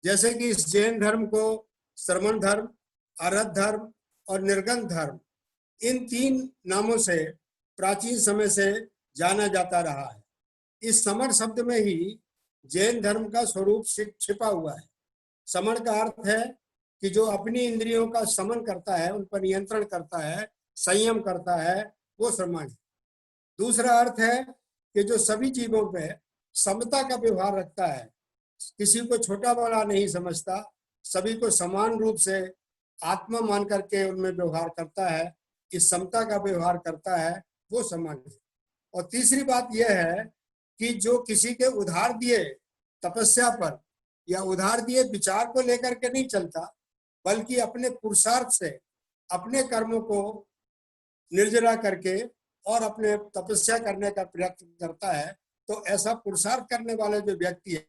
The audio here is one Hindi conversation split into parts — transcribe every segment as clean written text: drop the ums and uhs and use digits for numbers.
जैसे कि इस जैन धर्म को श्रमण धर्म, अरहत धर्म और निर्गंध धर्म, इन 3 नामों से प्राचीन समय से जाना जाता रहा है। इस समण शब्द में ही जैन धर्म का स्वरूप छिपा हुआ है। समण का अर्थ है कि जो अपनी इंद्रियों का समन करता है, उन पर नियंत्रण करता है, संयम करता है, वो समण है। दूसरा अर्थ है कि जो सभी चीजों पे समता का व्यवहार रखता है, किसी को छोटा बड़ा नहीं समझता, सभी को समान रूप से आत्मा मान करके उनमें व्यवहार करता है, इस समता का व्यवहार करता है, वो समण है। और तीसरी बात यह है कि जो किसी के उधार दिए तपस्या पर या उधार दिए विचार को लेकर के नहीं चलता, बल्कि अपने पुरुषार्थ से अपने कर्मों को निर्जरा करके और अपने तपस्या करने का प्रयत्न करता है, तो ऐसा पुरुषार्थ करने वाले जो व्यक्ति है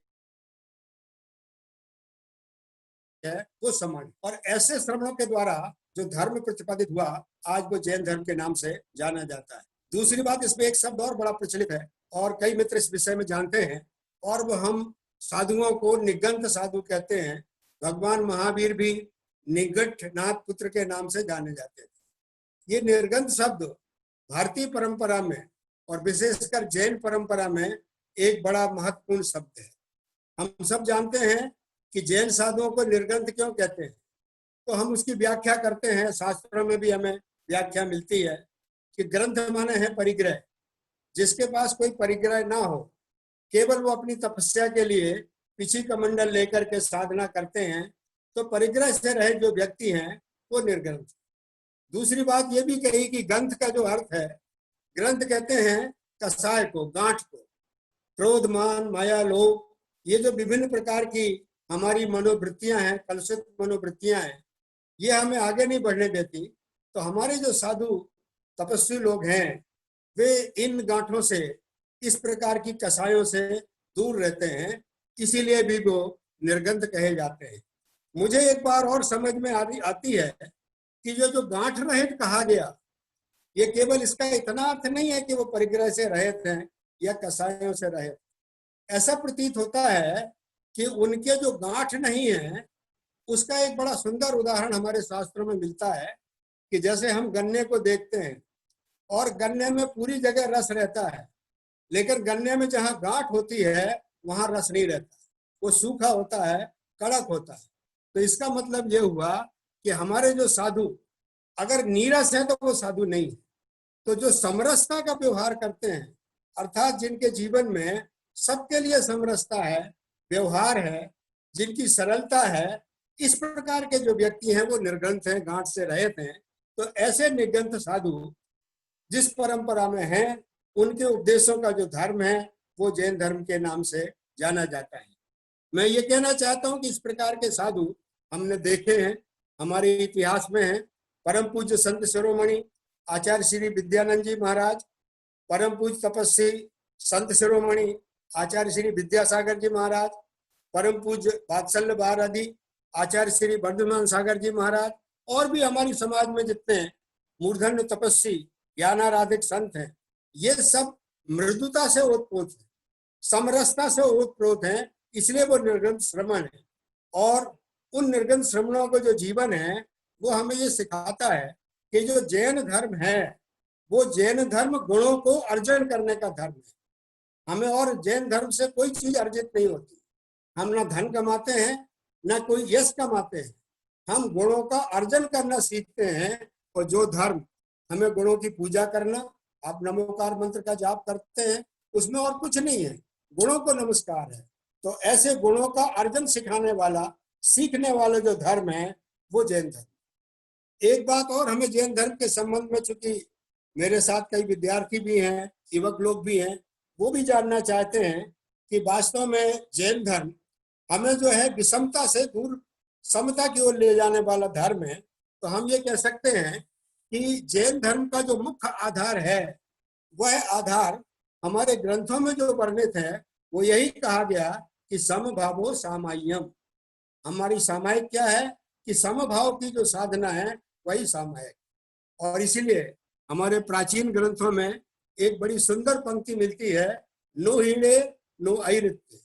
वो समण। और ऐसे श्रमणों के द्वारा जो धर्म प्रतिपादित हुआ, आज वो जैन धर्म के नाम से जाना जाता है। दूसरी बात, इसमें एक शब्द और बड़ा प्रचलित है और कई मित्र इस विषय में जानते हैं, और वो हम साधुओं को निगंत साधु कहते हैं। भगवान महावीर भी निगंठ नाथ पुत्र के नाम से जाने जाते थे। ये निर्गंत शब्द भारतीय परंपरा में और विशेषकर जैन परंपरा में एक बड़ा महत्वपूर्ण शब्द है। हम सब जानते हैं कि जैन साधुओं को निर्गंत क्यों कहते हैं, तो हम उसकी व्याख्या करते हैं। शास्त्रों में भी हमें व्याख्या मिलती है कि ग्रंथ माने है परिग्रह। जिसके पास कोई परिग्रह ना हो, केवल वो अपनी तपस्या के लिए पिछी कमंडल लेकर के साधना करते हैं, तो परिग्रह से रहे जो व्यक्ति हैं वो निर्ग्रंथ। दूसरी बात ये भी कही कि ग्रंथ का जो अर्थ है, ग्रंथ कहते हैं कसाय को, गांठ को। क्रोध, मान, माया, लोभ, ये जो विभिन्न प्रकार की हमारी मनोवृत्तियां हैं, कलुषित मनोवृत्तियां हैं, ये हमें आगे नहीं बढ़ने देती। तो हमारे जो साधु तपस्वी लोग हैं, वे इन गांठों से, इस प्रकार की कसायों से दूर रहते हैं, इसीलिए भी वो निर्गंध कहे जाते हैं। मुझे एक बार और समझ में आती है कि जो गांठ रहित कहा गया, ये केवल इसका इतना अर्थ नहीं है कि वो परिग्रह से रहित हैं या कसायों से रहित। ऐसा प्रतीत होता है कि उनके जो गांठ नहीं है, उसका एक बड़ा सुंदर उदाहरण हमारे शास्त्रों में मिलता है कि जैसे हम गन्ने को देखते हैं और गन्ने में पूरी जगह रस रहता है, लेकिन गन्ने में जहाँ गांठ होती है वहां रस नहीं रहता, वो सूखा होता है, कड़क होता है। तो इसका मतलब ये हुआ कि हमारे जो साधु अगर नीरस है तो वो साधु नहीं है। तो जो समरसता का व्यवहार करते हैं, अर्थात जिनके जीवन में सबके लिए समरसता है, व्यवहार है, जिनकी सरलता है, इस प्रकार के जो व्यक्ति हैं वो निर्ग्रंथ हैं, गांठ से रहित हैं। तो ऐसे निर्ग्रंथ साधु जिस परंपरा में हैं, उनके उपदेशों का जो धर्म है वो जैन धर्म के नाम से जाना जाता है। मैं ये कहना चाहता हूँ कि इस प्रकार के साधु हमने देखे हैं, हमारे इतिहास में हैं। परम पूज्य संत शिरोमणि आचार्य श्री विद्यानंद जी महाराज, परम पूज्य तपस्वी संत शिरोमणि आचार्य श्री विद्यासागर जी महाराज, परम पूज्य वात्सल्य भारती आचार्य श्री वर्धमान सागर जी महाराज, और भी हमारी समाज में जितने मूर्धन्य तपस्वी ज्ञानाराधिक संत हैं, ये सब मृदुता से ओतप्रोत हैं, समरसता से ओतप्रोत हैं, इसलिए वो निर्गंध श्रमण है। और उन निर्गंध श्रमणों को जो जीवन है वो हमें ये सिखाता है कि जो जैन धर्म है वो जैन धर्म गुणों को अर्जन करने का धर्म है। हमें और जैन धर्म से कोई चीज अर्जित नहीं होती। हम ना धन कमाते हैं, ना कोई यश कमाते हैं, हम गुणों का अर्जन करना सीखते हैं। और जो धर्म हमें गुणों की पूजा करना, आप नमोकार मंत्र का जाप करते हैं, उसमें और कुछ नहीं है, गुणों को नमस्कार है। तो ऐसे गुणों का अर्जन सिखाने वाला, सीखने वाला जो धर्म है वो जैन धर्म। एक बात और हमें जैन धर्म के संबंध में, चूंकि मेरे साथ कई विद्यार्थी भी हैं, युवक लोग भी हैं, वो भी जानना चाहते हैं कि वास्तव में जैन धर्म हमें जो है विषमता से दूर समता की ओर ले जाने वाला धर्म है। तो हम ये कह सकते हैं कि जैन धर्म का जो मुख्य आधार है, वह आधार हमारे ग्रंथों में जो वर्णित है वो यही कहा गया कि समभावो सामाय्यम। हमारी सामायिक क्या है कि समभाव की जो साधना है वही सामायिक। और इसीलिए हमारे प्राचीन ग्रंथों में एक बड़ी सुंदर पंक्ति मिलती है, नो हीणे नो ऐरित्य।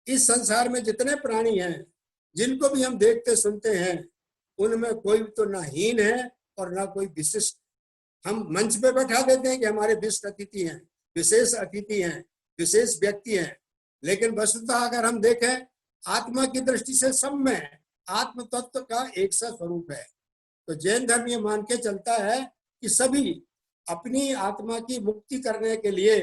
इस संसार में जितने प्राणी हैं, जिनको भी हम देखते सुनते हैं उनमें कोई तो ना हीन है और ना कोई विशिष्ट। हम मंच पे बैठा देते हैं कि हमारे विशिष्ट अतिथि हैं, विशेष अतिथि हैं, विशेष व्यक्ति हैं, लेकिन वस्तुतः अगर हम देखें आत्मा की दृष्टि से सब में आत्म तत्व का एक सा स्वरूप है। तो जैन धर्म ये मान के चलता है कि सभी अपनी आत्मा की मुक्ति करने के लिए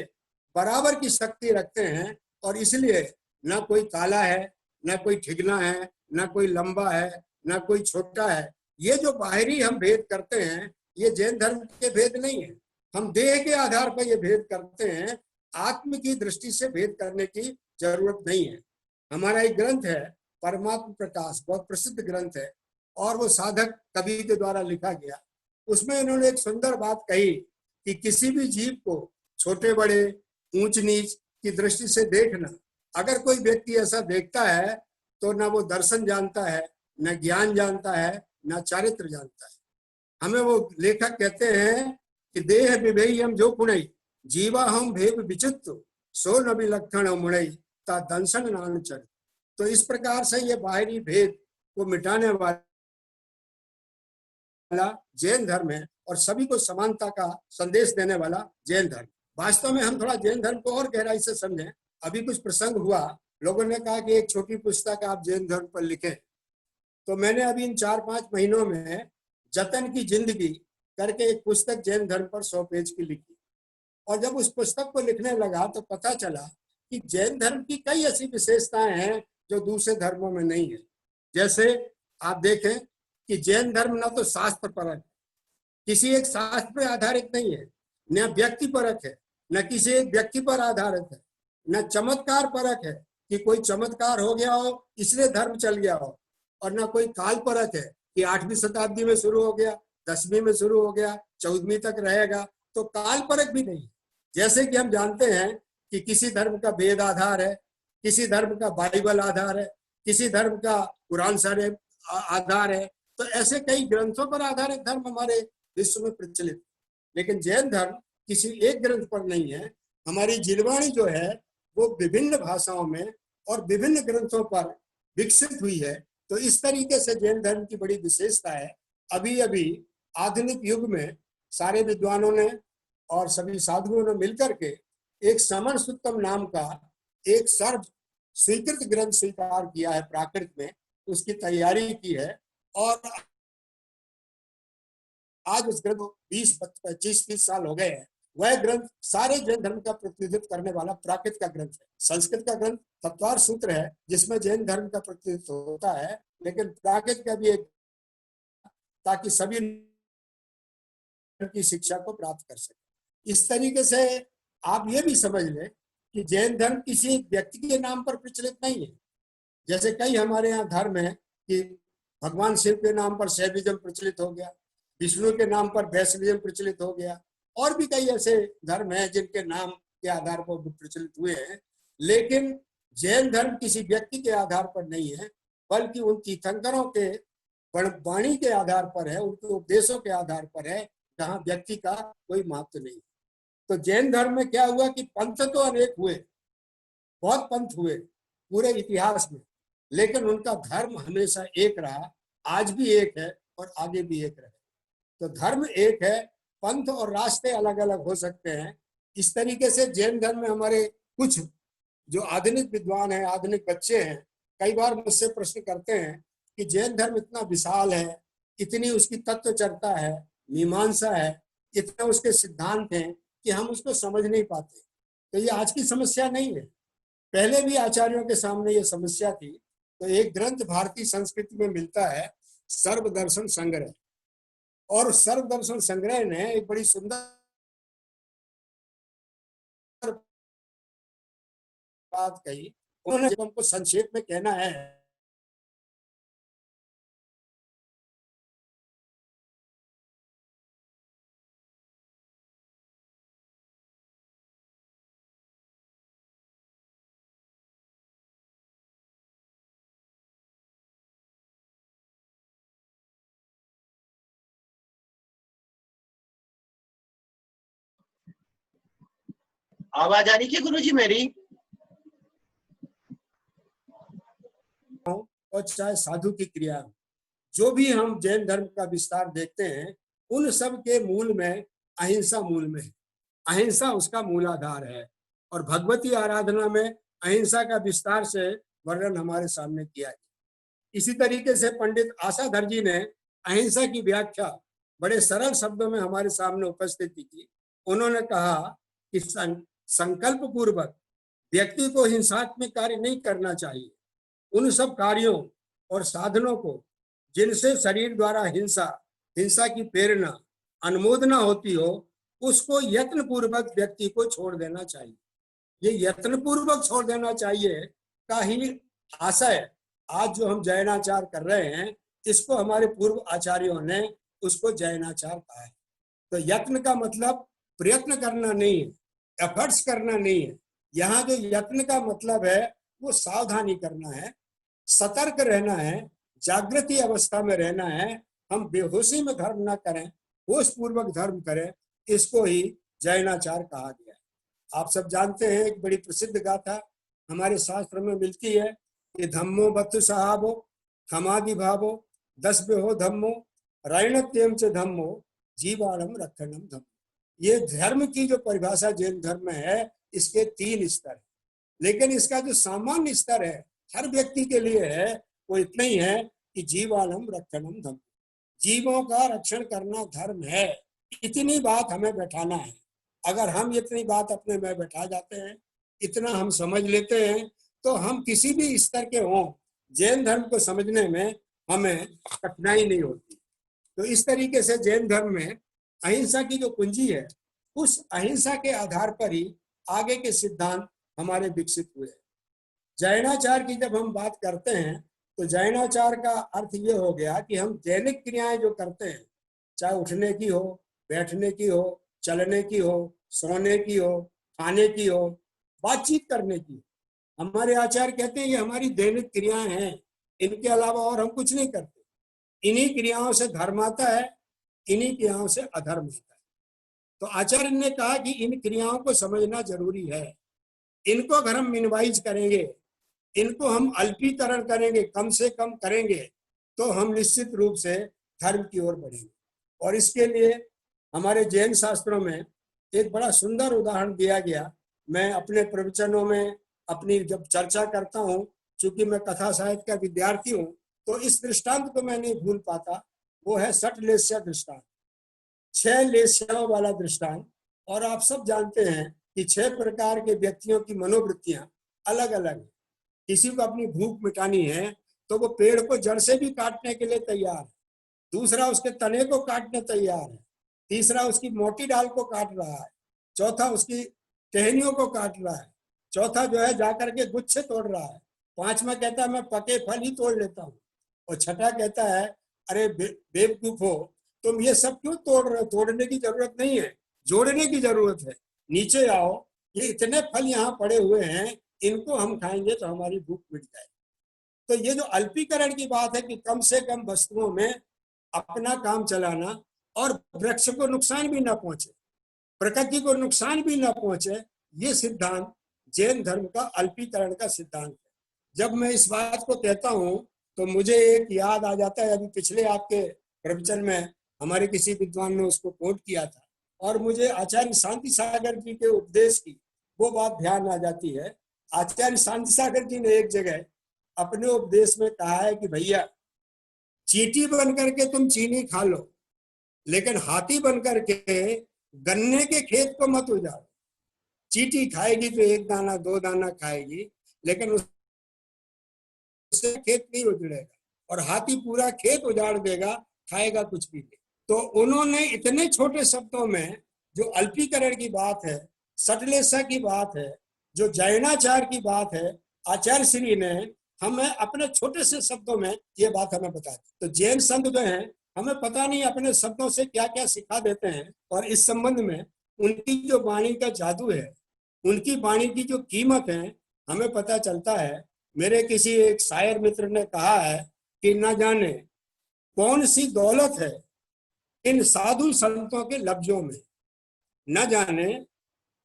बराबर की शक्ति रखते हैं, और इसलिए ना कोई काला है, ना कोई ठिगना है, ना कोई लंबा है, ना कोई छोटा है। ये जो बाहरी हम भेद करते हैं ये जैन धर्म के भेद नहीं है। हम देह के आधार पर ये भेद करते हैं, आत्म की दृष्टि से भेद करने की जरूरत नहीं है। हमारा एक ग्रंथ है परमात्म प्रकाश, बहुत प्रसिद्ध ग्रंथ है और वो साधक कबीर के द्वारा लिखा गया। उसमें इन्होंने एक सुंदर बात कही कि किसी भी जीव को छोटे बड़े, ऊंच नीच की दृष्टि से देखना, अगर कोई व्यक्ति ऐसा देखता है तो ना वो दर्शन जानता है, न ज्ञान जानता है, न चारित्र जानता है। हमें वो लेखक कहते हैं कि देह विभेय हम जो पुणई जीवा हम भेद विचित्र सो न विलक्षण मुणई ता दंशन नान चढ़। तो इस प्रकार से ये बाहरी भेद को मिटाने वाला जैन धर्म है और सभी को समानता का संदेश देने वाला जैन धर्म। वास्तव में हम थोड़ा जैन धर्म को और गहराई से समझें। अभी कुछ प्रसंग हुआ, लोगों ने कहा कि एक छोटी पुस्तक आप जैन धर्म पर लिखें, तो मैंने अभी इन 4-5 महीनों में जतन की जिंदगी करके एक पुस्तक जैन धर्म पर 100 पेज की लिखी। और जब उस पुस्तक को लिखने लगा तो पता चला कि जैन धर्म की कई ऐसी विशेषताएं हैं जो दूसरे धर्मों में नहीं है। जैसे आप देखें कि जैन धर्म न तो शास्त्र परक, किसी एक शास्त्र पर आधारित नहीं है, न व्यक्ति परक है, न किसी एक व्यक्ति पर आधारित है, न चमत्कार परक है कि कोई चमत्कार हो गया हो इसलिए धर्म चल गया हो, और न कोई काल परक है कि 8वीं शताब्दी में शुरू हो गया, 10वीं में शुरू हो गया, 14वीं तक रहेगा। तो काल परक भी नहीं। जैसे कि हम जानते हैं कि किसी धर्म का वेद आधार है, किसी धर्म का बाइबल आधार है, किसी धर्म का कुरान शरीफ आधार है, तो ऐसे कई ग्रंथों पर आधारित धर्म हमारे विश्व में प्रचलित। लेकिन जैन धर्म किसी एक ग्रंथ पर नहीं है। हमारी जिनवाणी जो है वो विभिन्न भाषाओं में और विभिन्न ग्रंथों पर विकसित हुई है। तो इस तरीके से जैन धर्म की बड़ी विशेषता है। अभी अभी आधुनिक युग में सारे विद्वानों ने और सभी साधुओं ने मिलकर के एक समण सुत्तम नाम का एक सर्व स्वीकृत ग्रंथ स्वीकार किया है प्राकृत में, उसकी तैयारी की है। और आज उस ग्रंथ 20-25-30 साल हो गए हैं। वह ग्रंथ सारे जैन धर्म का प्रतिनिधित्व करने वाला प्राकृत का ग्रंथ है। संस्कृत का ग्रंथ तत्वार सूत्र है जिसमें जैन धर्म का प्रतिनिधित्व होता है, लेकिन प्राकृत का भी एक, ताकि सभी की शिक्षा को प्राप्त कर सके। इस तरीके से आप ये भी समझ लें कि जैन धर्म किसी व्यक्ति के नाम पर प्रचलित नहीं है। जैसे कई हमारे यहाँ धर्म है कि भगवान शिव के नाम पर शैविज्म प्रचलित हो गया, विष्णु के नाम पर वैष्णविज्म प्रचलित हो गया, और भी कई ऐसे धर्म हैं जिनके नाम के आधार पर प्रचलित हुए हैं। लेकिन जैन धर्म किसी व्यक्ति के आधार पर नहीं है, बल्कि उन तीर्थंकरों के वाणी के आधार पर है, उनके उपदेशों के आधार पर है, जहाँ व्यक्ति का कोई महत्व नहीं। तो जैन धर्म में क्या हुआ कि पंथ तो अनेक हुए, बहुत पंथ हुए पूरे इतिहास में, लेकिन उनका धर्म हमेशा एक रहा, आज भी एक है और आगे भी एक रहे। तो धर्म एक है, पंथ और रास्ते अलग अलग हो सकते हैं। इस तरीके से जैन धर्म में हमारे कुछ जो आधुनिक विद्वान हैं, आधुनिक बच्चे हैं, कई बार मुझसे प्रश्न करते हैं कि जैन धर्म इतना विशाल है, इतनी उसकी तत्व चर्चा है, मीमांसा है, इतने उसके सिद्धांत हैं कि हम उसको समझ नहीं पाते। तो ये आज की समस्या नहीं है, पहले भी आचार्यों के सामने ये समस्या थी। तो एक ग्रंथ भारतीय संस्कृति में मिलता है, सर्वदर्शन संग्रह, और सर्वदर्शन संग्रह ने एक बड़ी सुंदर बात कही। उन्होंने जब हमको संक्षेप में कहना है, आवाज आ रही है गुरुजी मेरी? और चाहे साधु की क्रिया हो, जो भी हम जैन धर्म का विस्तार देखते हैं उन सब के मूल में अहिंसा मूल में है। अहिंसा उसका मूलाधार है और भगवती आराधना में अहिंसा का विस्तार से वर्णन हमारे सामने किया है। इसी तरीके से पंडित आशाधर जी ने अहिंसा की व्याख्या बड़े सरल शब्दों में हमारे सामने उपस्थित की। उन्होंने कहा कि संकल्प पूर्वक व्यक्ति को हिंसात्मक कार्य नहीं करना चाहिए। उन सब कार्यों और साधनों को जिनसे शरीर द्वारा हिंसा की प्रेरणा अनुमोदना होती हो, उसको यत्न पूर्वक व्यक्ति को छोड़ देना चाहिए। ये यत्न पूर्वक छोड़ देना चाहिए का ही आशय आज जो हम जैनाचार कर रहे हैं, इसको हमारे पूर्व आचार्यों ने उसको जैनाचार कहा है। तो यत्न का मतलब प्रयत्न करना नहीं है, एफर्ट्स करना नहीं है। यहाँ जो यत्न का मतलब है वो सावधानी करना है, सतर्क रहना है, जागृति अवस्था में रहना है। हम बेहोशी में धर्म ना करें, होश पूर्वक धर्म करें, इसको ही जैनाचार कहा गया है। आप सब जानते हैं एक बड़ी प्रसिद्ध गाथा हमारे शास्त्र में मिलती है कि धम्मो बत्तु सहाबो खमादि भावो 10 बेहो धम्मो रायणत्यम च धम्मो जीवाणम रक्षणम धम्मो। ये धर्म की जो परिभाषा जैन धर्म में है, इसके 3 स्तर है, लेकिन इसका जो सामान्य स्तर है हर व्यक्ति के लिए है वो इतना ही है कि जीवाणम रक्षणम धम्मो, जीवों का रक्षण करना धर्म है। इतनी बात हमें बैठाना है। अगर हम इतनी बात अपने में बैठा जाते हैं, इतना हम समझ लेते हैं, तो हम किसी भी स्तर के हों, जैन धर्म को समझने में हमें कठिनाई नहीं होती। तो इस तरीके से जैन धर्म में अहिंसा की जो कुंजी है, उस अहिंसा के आधार पर ही आगे के सिद्धांत हमारे विकसित हुए। जैनाचार की जब हम बात करते हैं तो जैनाचार का अर्थ ये हो गया कि हम दैनिक क्रियाएं जो करते हैं, चाहे उठने की हो, बैठने की हो, चलने की हो, सोने की हो, खाने की हो, बातचीत करने की, हमारे आचार्य कहते हैं ये हमारी दैनिक क्रियाएं हैं, इनके अलावा और हम कुछ नहीं करते। इन्हीं क्रियाओं से धर्म आता है, इन्हीं क्रियाओं से अधर्म आता है। तो आचार्य ने कहा कि इन क्रियाओं को समझना जरूरी है। इनको अगर हम मिनिमाइज करेंगे, इनको हम अल्पीकरण करेंगे, कम से कम करेंगे, तो हम निश्चित रूप से धर्म की ओर बढ़ेंगे। और इसके लिए हमारे जैन शास्त्रों में एक बड़ा सुंदर उदाहरण दिया गया। मैं अपने प्रवचनों में अपनी जब चर्चा करता हूँ, चूंकि मैं कथा साहित्य का विद्यार्थी हूँ, तो इस दृष्टांत को मैं नहीं भूल पाता। वो है 6 लेस्या दृष्टांत, 6 लेस्याओं वाला दृष्टांत। और आप सब जानते हैं कि 6 प्रकार के व्यक्तियों की मनोवृत्तियां अलग अलग है। किसी को अपनी भूख मिटानी है तो वो पेड़ को जड़ से भी काटने के लिए तैयार है, दूसरा उसके तने को काटने तैयार है, तीसरा उसकी मोटी डाल को काट रहा है, चौथा उसकी टहनियों को काट रहा है, चौथा जो है जाकर के गुच्छे तोड़ रहा है, पांचवा कहता है मैं पके फल ही तोड़ लेता हूँ, और छठा कहता है अरे बेवकूफ हो, तुम ये सब क्यों तोड़ रहे हो, तोड़ने की जरूरत नहीं है, जोड़ने की जरूरत है, नीचे आओ, ये इतने फल यहाँ पड़े हुए हैं, इनको हम खाएंगे तो हमारी भूख मिट जाए। तो ये जो अल्पीकरण की बात है कि कम से कम वस्तुओं में अपना काम चलाना और वृक्ष को नुकसान भी ना पहुंचे, प्रकृति को नुकसान भी ना पहुंचे, ये सिद्धांत जैन धर्म का अल्पीकरण का सिद्धांत है। जब मैं इस बात को कहता हूँ तो मुझे एक याद आ जाता है, अभी पिछले आपके प्रवचन में हमारे किसी विद्वान ने उसको कोट किया था, और मुझे आचार्य शांति सागर जी के उपदेश की वो बात ध्यान आ जाती है। आचार्य शांति सागर जी ने एक जगह अपने उपदेश में कहा है कि भैया चींटी बन करके तुम चीनी खा लो, लेकिन हाथी बन करके गन्ने के खेत को मत उजाड़ो। चींटी खाएगी तो 1 दाना 2 दाना खाएगी, लेकिन उससे खेत नहीं उजड़ेगा, और हाथी पूरा खेत उजाड़ देगा, खाएगा कुछ भी नहीं। तो उन्होंने इतने छोटे शब्दों में जो अल्पीकरण की बात है, सटलेसा की बात है, जो जैनाचार की बात है, आचार्य श्री ने हमें अपने छोटे से शब्दों में ये बात हमें बता दी। तो जैन संत जो हैं हमें पता नहीं अपने शब्दों से क्या क्या सिखा देते हैं, और इस संबंध में उनकी जो वाणी का जादू है, उनकी वाणी की जो कीमत है, हमें पता चलता है। मेरे किसी एक शायर मित्र ने कहा है कि न जाने कौन सी दौलत है इन साधु संतों के लफ्जों में, न जाने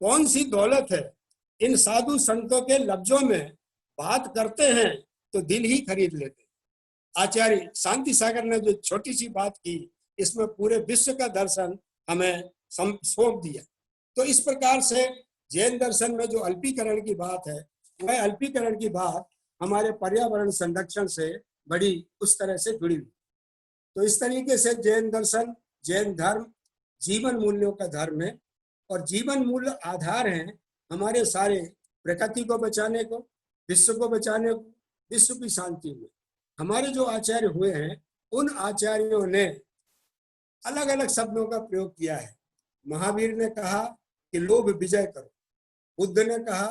कौन सी दौलत है इन साधु संतों के लफ्जों में, बात करते हैं तो दिल ही खरीद लेते। आचार्य शांति सागर ने जो छोटी सी बात की, इसमें पूरे विश्व का दर्शन हमें सौंप दिया। तो इस प्रकार से जैन दर्शन में जो अल्पीकरण की बात है, वह अल्पीकरण की बात हमारे पर्यावरण संरक्षण से बड़ी उस तरह से जुड़ी हुई। तो इस तरीके से जैन दर्शन, जैन धर्म जीवन मूल्यों का धर्म है, और जीवन मूल्य आधार हैं हमारे सारे प्रकृति को बचाने को, विश्व को बचाने को, विश्व की शांति में। हमारे जो आचार्य हुए हैं, उन आचार्यों ने अलग अलग शब्दों का प्रयोग किया है। महावीर ने कहा कि लोभ विजय करो, बुद्ध ने कहा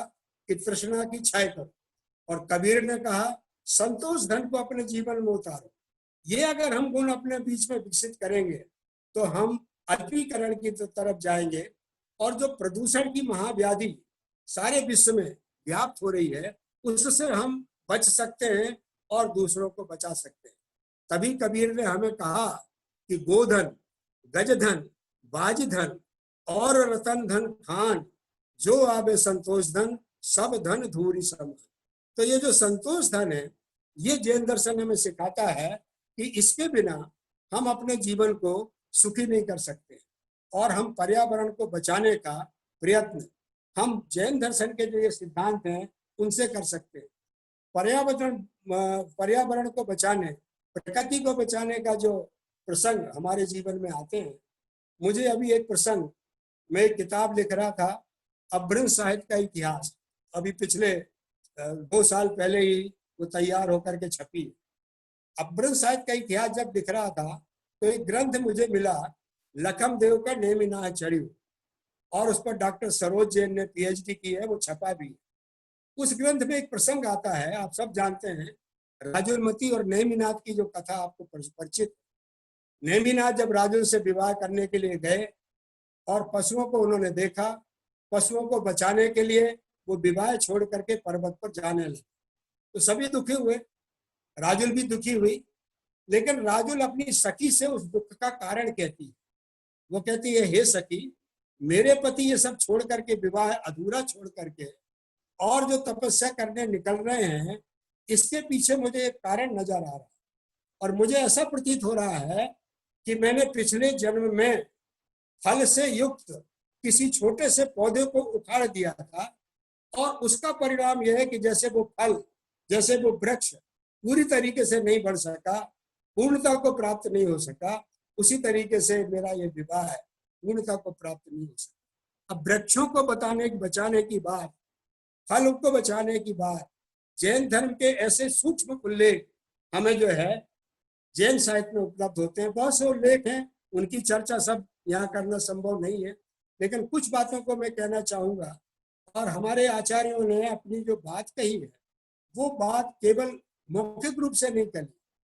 कि तृष्णा की क्षय करो, और कबीर ने कहा संतोष धन को अपने जीवन में उतारो। ये अगर हम गुण अपने बीच में विकसित करेंगे तो हम अल्पीकरण की तरफ जाएंगे, और जो प्रदूषण की महाव्याधि सारे विश्व में व्याप्त हो रही है, उससे हम बच सकते हैं और दूसरों को बचा सकते हैं। तभी कबीर ने हमें कहा कि गोधन, गजधन, बाजधन और रतन धन खान, जो आवे संतोष धन, सब धन धूरी समान। तो ये जो संतोष धन है, ये जैन दर्शन हमें सिखाता है कि इसके बिना हम अपने जीवन को सुखी नहीं कर सकते, और हम पर्यावरण को बचाने का प्रयत्न हम जैन दर्शन के जो ये सिद्धांत हैं उनसे कर सकते हैं। पर्यावरण को बचाने, प्रकृति को बचाने का जो प्रसंग हमारे जीवन में आते हैं, मुझे अभी एक प्रसंग, मैं एक किताब लिख रहा था, अपभ्रंश साहित्य का इतिहास, अभी पिछले 2 साल पहले ही वो तैयार होकर के छपी। अपभ्रंश साहित्य का इतिहास जब लिख रहा था तो एक ग्रंथ मुझे मिला, लखम देव का नेमिनाह चढ़ी, और उस पर डॉक्टर सरोज जैन ने पीएचडी की है, वो छपा भी। उस ग्रंथ में एक प्रसंग आता है, आप सब जानते हैं, राजुलमती और नेमिनाथ की जो कथा आपको परिचित। नेमिनाथ जब राजुल से विवाह करने के लिए गए और पशुओं को उन्होंने देखा, पशुओं को बचाने के लिए वो विवाह छोड़ करके पर्वत पर जाने लगे, तो सभी दुखी हुए, राजुल भी दुखी हुई। लेकिन राजुल अपनी सखी से उस दुख का कारण कहती है। वो कहती है, हे सखी, मेरे पति ये सब छोड़ करके, विवाह अधूरा छोड़ करके और जो तपस्या करने निकल रहे हैं, इसके पीछे मुझे एक कारण नजर आ रहा है, और मुझे ऐसा प्रतीत हो रहा है कि मैंने पिछले जन्म में फल से युक्त किसी छोटे से पौधे को उखाड़ दिया था, और उसका परिणाम यह है कि जैसे वो फल, जैसे वो वृक्ष पूरी तरीके से नहीं बढ़ सका, पूर्णता को प्राप्त नहीं हो सका, उसी तरीके से मेरा ये विवाह है, पूर्णता को प्राप्त नहीं हो सका। अब वृक्षों को बचाने की बात, फल को बचाने की बात, जैन धर्म के ऐसे सूक्ष्म उल्लेख हमें जो है जैन साहित्य में उपलब्ध होते हैं। बहुत से उल्लेख हैं, उनकी चर्चा सब यहाँ करना संभव नहीं है, लेकिन कुछ बातों को मैं कहना चाहूंगा। और हमारे आचार्यों ने अपनी जो बात कही है, वो बात केवल मौखिक रूप से नहीं कही,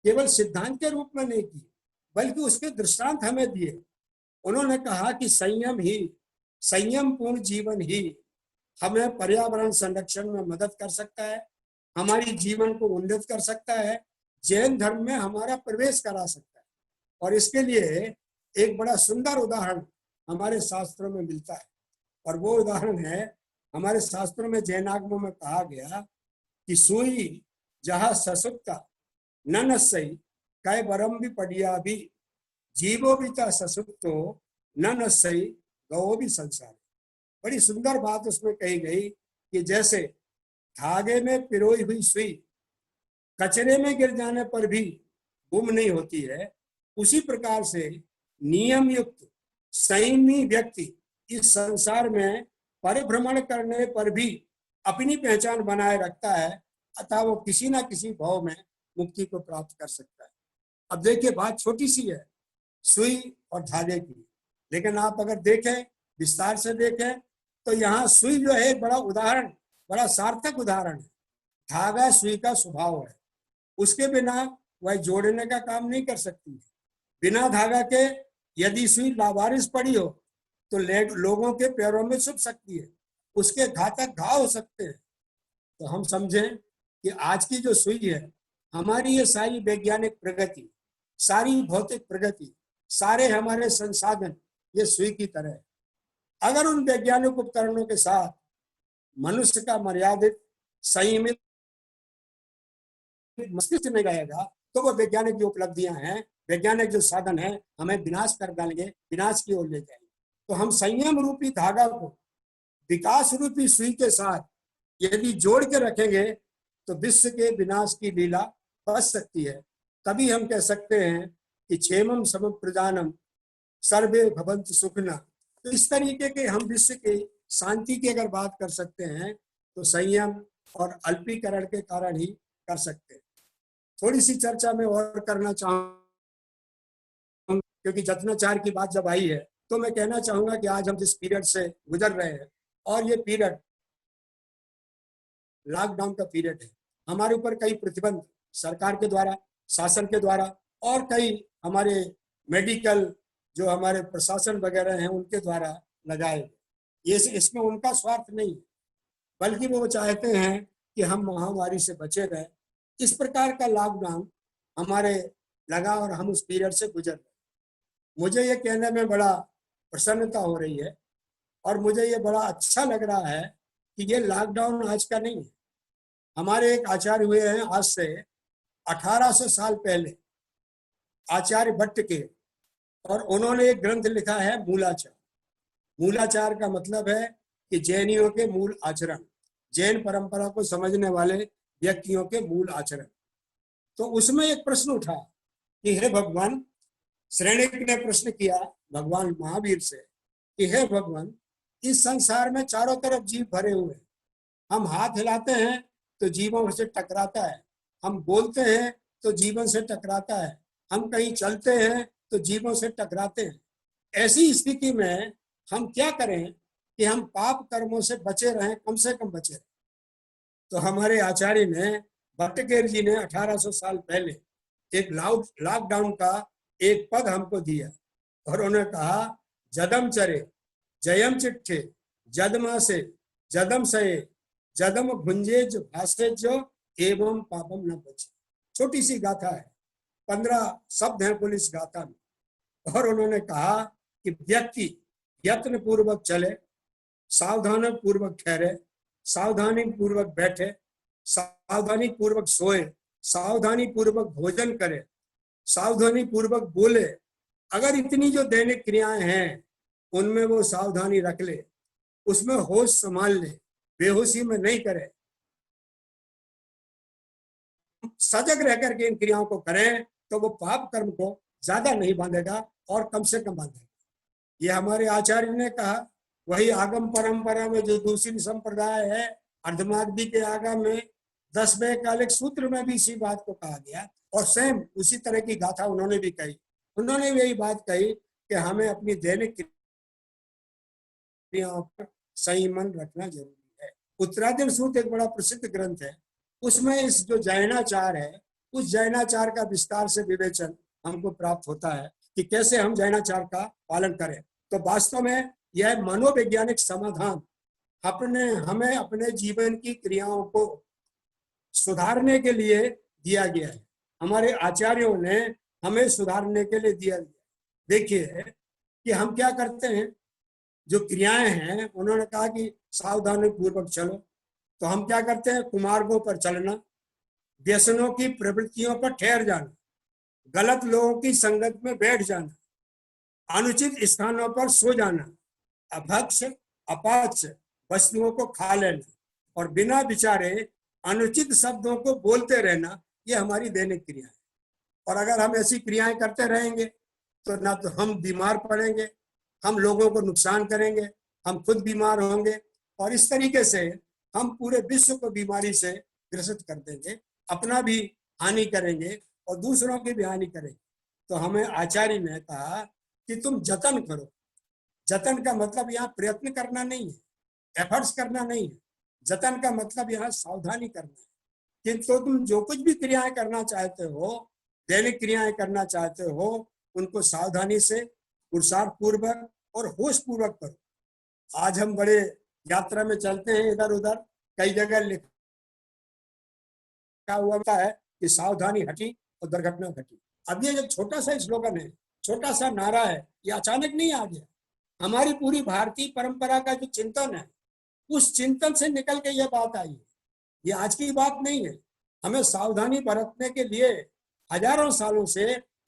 केवल सिद्धांत के रूप में नहीं की, बल्कि उसके दृष्टांत हमें दिए। उन्होंने कहा कि संयम पूर्ण जीवन ही हमें पर्यावरण संरक्षण में मदद कर सकता है, हमारी जीवन को उन्नत कर सकता है, जैन धर्म में हमारा प्रवेश करा सकता है। और इसके लिए एक बड़ा सुंदर उदाहरण हमारे शास्त्रों में मिलता है, और वो उदाहरण है, हमारे शास्त्रों में जैनागमों में कहा गया कि सुई जहाँ ससुप्ता न नसई कै बरम भी पड़िया भी, जीवो भी ता ससुप्तो न नसई गौ भी संसार। बड़ी सुंदर बात उसमें कही गई कि जैसे धागे में पिरोई हुई सुई कचरे में गिर जाने पर भी गुम नहीं होती है, उसी प्रकार से नियम युक्त संयमी व्यक्ति इस संसार में परिभ्रमण करने पर भी अपनी पहचान बनाए रखता है, अतः वो किसी ना किसी भाव में मुक्ति को प्राप्त कर सकता है। अब देखिए, बात छोटी सी है सुई और धागे की, लेकिन आप अगर देखें, विस्तार से देखें, तो यहाँ सुई जो है बड़ा उदाहरण, बड़ा सार्थक उदाहरण है। धागा सुई का स्वभाव है, उसके बिना वह जोड़ने का काम नहीं कर सकती है। बिना धागा के यदि सुई लावारिस पड़ी हो तो लोगों के पैरों में चुभ सकती है, उसके घातक घाव हो सकते हैं। तो हम समझें कि आज की जो सुई है, हमारी ये सारी वैज्ञानिक प्रगति, सारी भौतिक प्रगति, सारे हमारे संसाधन ये सुई की तरह है। अगर उन वैज्ञानिक उपकरणों के साथ मनुष्य का मर्यादित संयमित मस्तिष्क नहीं रहेगा तो वो वैज्ञानिक जो उपलब्धियां हैं, वैज्ञानिक जो साधन है, हमें विनाश कर डालेंगे, विनाश की ओर ले जाएंगे। तो हम संयम रूपी धागा को विकास रूपी सुई के साथ यदि जोड़ के रखेंगे तो विश्व के विनाश की लीला बच सकती है। तभी हम कह सकते हैं कि क्षेमम समम प्रजानम सर्वे भवन्तु सुखिनः। तो इस तरीके के हम विश्व की शांति की अगर बात कर सकते हैं तो संयम और अल्पीकरण के कारण ही कर सकते हैं। थोड़ी सी चर्चा में और करना चाहूंगा, क्योंकि जत्नाचार की बात जब आई है तो मैं कहना चाहूंगा कि आज हम जिस पीरियड से गुजर रहे हैं, और ये पीरियड लॉकडाउन का पीरियड है, हमारे ऊपर कई प्रतिबंध सरकार के द्वारा, शासन के द्वारा, और कई हमारे मेडिकल जो हमारे प्रशासन वगैरह हैं उनके द्वारा लगाए गए। ये इसमें उनका स्वार्थ नहीं है, बल्कि वो चाहते हैं कि हम महामारी से बचे रहें। इस प्रकार का लॉकडाउन हमारे लगा और हम उस पीरियड से गुजर रहे। मुझे ये कहने में बड़ा प्रसन्नता हो रही है और मुझे ये बड़ा अच्छा लग रहा है कि ये लॉकडाउन आज का नहीं है। हमारे एक आचार्य हुए हैं आज से 1800 साल पहले, आचार्य भट्ट के, और उन्होंने एक ग्रंथ लिखा है मूलाचार। मूलाचार का मतलब है कि जैनियों के मूल आचरण, जैन परंपरा को समझने वाले व्यक्तियों के मूल आचरण। तो उसमें एक प्रश्न उठा कि हे भगवान, श्रेणिक ने प्रश्न किया भगवान महावीर से कि हे भगवान, इस संसार में चारों तरफ जीव भरे हुए हैं, हम हाथ हिलाते हैं तो जीवों से टकराता है, हम बोलते हैं तो जीवन से टकराता है, हम कहीं चलते हैं तो जीवों से टकराते हैं। ऐसी स्थिति में हम क्या करें कि हम पाप कर्मों से बचे रहें, कम से कम बचे रहें। तो हमारे आचार्य ने, भट्टकेर जी ने 1800 साल पहले एक लॉकडाउन का एक पद हमको दिया और उन्होंने कहा जदम चरे जयम चिट्ठे जदमासे जदम सये जदम भुंजे जो भाषे जो एवं पापम न बचे। छोटी सी गाथा है, 15 शब्द हैं पुलिस गाथा में, और उन्होंने कहा कि व्यक्ति यत्न पूर्वक चले, सावधानी पूर्वक ठहरे, सावधानी पूर्वक बैठे, सावधानी पूर्वक सोए, सावधानी पूर्वक भोजन करे, सावधानी पूर्वक बोले। अगर इतनी जो दैनिक क्रियाएं हैं उनमें वो सावधानी रख ले, उसमें होश संभाल ले, बेहोशी में नहीं करे, सजग रह करके इन क्रियाओं को करें तो वो पाप कर्म को ज्यादा नहीं बांधेगा और कम से कम बांधेगा। ये हमारे आचार्य ने कहा। वही आगम परंपरा में जो दूसरी संप्रदाय है अर्धमागधी के आगम में 10वें कालिक सूत्र में भी इसी बात को कहा गया, और सेम उसी तरह की गाथा उन्होंने भी कही। उन्होंने भी यही बात कही कि हमें अपनी दैनिक क्रियाओं पर संयमन रखना जरूरी है। उत्तराधीन सूत्र एक बड़ा प्रसिद्ध ग्रंथ है, उसमें इस जो जैनाचार है उस जैनाचार का विस्तार से विवेचन हमको प्राप्त होता है कि कैसे हम जैनाचार का पालन करें। तो वास्तव में यह मनोवैज्ञानिक समाधान हमें अपने जीवन की क्रियाओं को सुधारने के लिए दिया गया है। हमारे आचार्यों ने हमें सुधारने के लिए दिया गया। देखिए कि हम क्या करते हैं, जो क्रियाएं हैं उन्होंने कहा कि सावधानी पूर्वक चलो, तो हम क्या करते हैं, कुमार्गों पर चलना, व्यसनों की प्रवृत्तियों पर ठहर जाना, गलत लोगों की संगत में बैठ जाना, अनुचित स्थानों पर सो जाना, अभक्ष अपाच्य वस्तुओं को खा लेना और बिना विचारे अनुचित शब्दों को बोलते रहना, ये हमारी दैनिक क्रिया है। और अगर हम ऐसी क्रियाएं करते रहेंगे तो ना तो हम बीमार पड़ेंगे, हम लोगों को नुकसान करेंगे, हम खुद बीमार होंगे, और इस तरीके से हम पूरे विश्व को बीमारी से ग्रसित कर देंगे, अपना भी हानि करेंगे और दूसरों की भी हानि करेंगे। तो हमें आचार्य ने कहा कि तुम जतन करो। जतन का मतलब यहाँ प्रयत्न करना नहीं है, एफर्ट्स करना नहीं है। जतन का मतलब यहाँ सावधानी करना है कि तो तुम जो कुछ भी क्रियाएं करना चाहते हो, दैनिक क्रियाएं करना चाहते हो, उनको सावधानी से, पुरुषार्थ पूर्वक और होश पूर्वक करो। आज हम बड़े यात्रा में चलते हैं इधर उधर, कई जगह लिखा हुआ है कि सावधानी हटी और दुर्घटना घटी। अब ये जो छोटा सा स्लोगन है, छोटा सा नारा है, ये अचानक नहीं आ गया। हमारी पूरी भारतीय परंपरा का जो चिंतन है उस चिंतन से निकल के ये बात आई है, ये आज की बात नहीं है। हमें सावधानी बरतने के लिए हजारों सालों से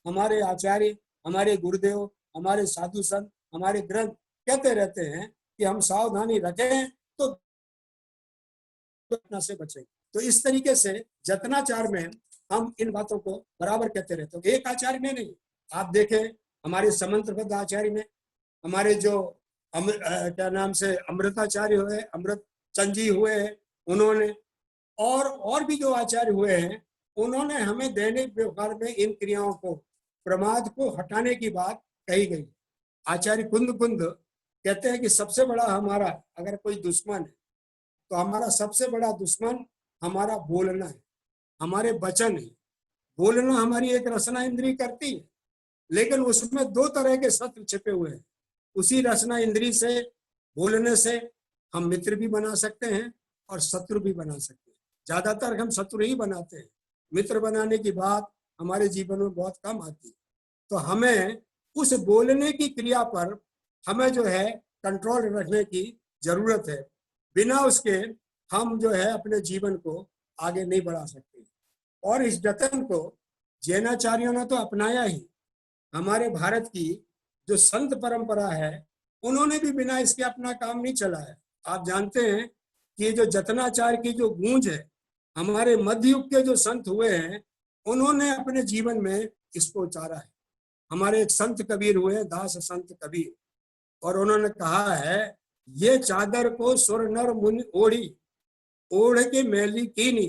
हमारे आचार्य, हमारे गुरुदेव, हमारे साधु संत, हमारे ग्रंथ कहते रहते हैं कि हम सावधानी रखें तो घटना से बचेंगे। तो इस तरीके से जतनाचार में हम इन बातों को बराबर कहते रहते हैं। एक आचार्य ने नहीं, आप देखें हमारे समंत्रबद्ध आचार्य में, हमारे जो क्या नाम से अमृताचार्य हुए, अमृत चंद जी हुए हैं, उन्होंने और भी जो आचार्य हुए हैं, उन्होंने हमें दैनिक व्यवहार में इन क्रियाओं को, प्रमाद को हटाने की बात कही गई। आचार्य कुंद कुंद कहते हैं कि सबसे बड़ा हमारा अगर कोई दुश्मन है तो हमारा सबसे बड़ा दुश्मन हमारा बोलना है, हमारे वचन है। बोलना हमारी एक रसना इंद्री करती है, लेकिन उसमें दो तरह के शत्रु छिपे हुए हैं। उसी रसना इंद्री से, बोलने से हम मित्र भी बना सकते हैं और शत्रु भी बना सकते हैं। ज्यादातर हम शत्रु ही बनाते हैं, मित्र बनाने की बात हमारे जीवन में बहुत कम आती है। तो हमें उस बोलने की क्रिया पर हमें जो है कंट्रोल रखने की जरूरत है। बिना उसके हम जो है अपने जीवन को आगे नहीं बढ़ा सकते। और इस जतन को जैनाचार्यों ने तो अपनाया ही। हमारे भारत की जो संत परंपरा है, उन्होंने भी बिना इसके अपना काम नहीं चलाया। आप जानते हैं कि जो जतनाचार की जो गूंज है, हमारे मध्य युग के जो संत हुए हैं, उन्होंने अपने जीवन में इसको उतारा है। हमारे एक संत कबीर हुए, दास संत कबीर, और उन्होंने कहा है, ये चादर को सुर नर मुनि ओढ़ी, ओढ़ के मैली कीनी,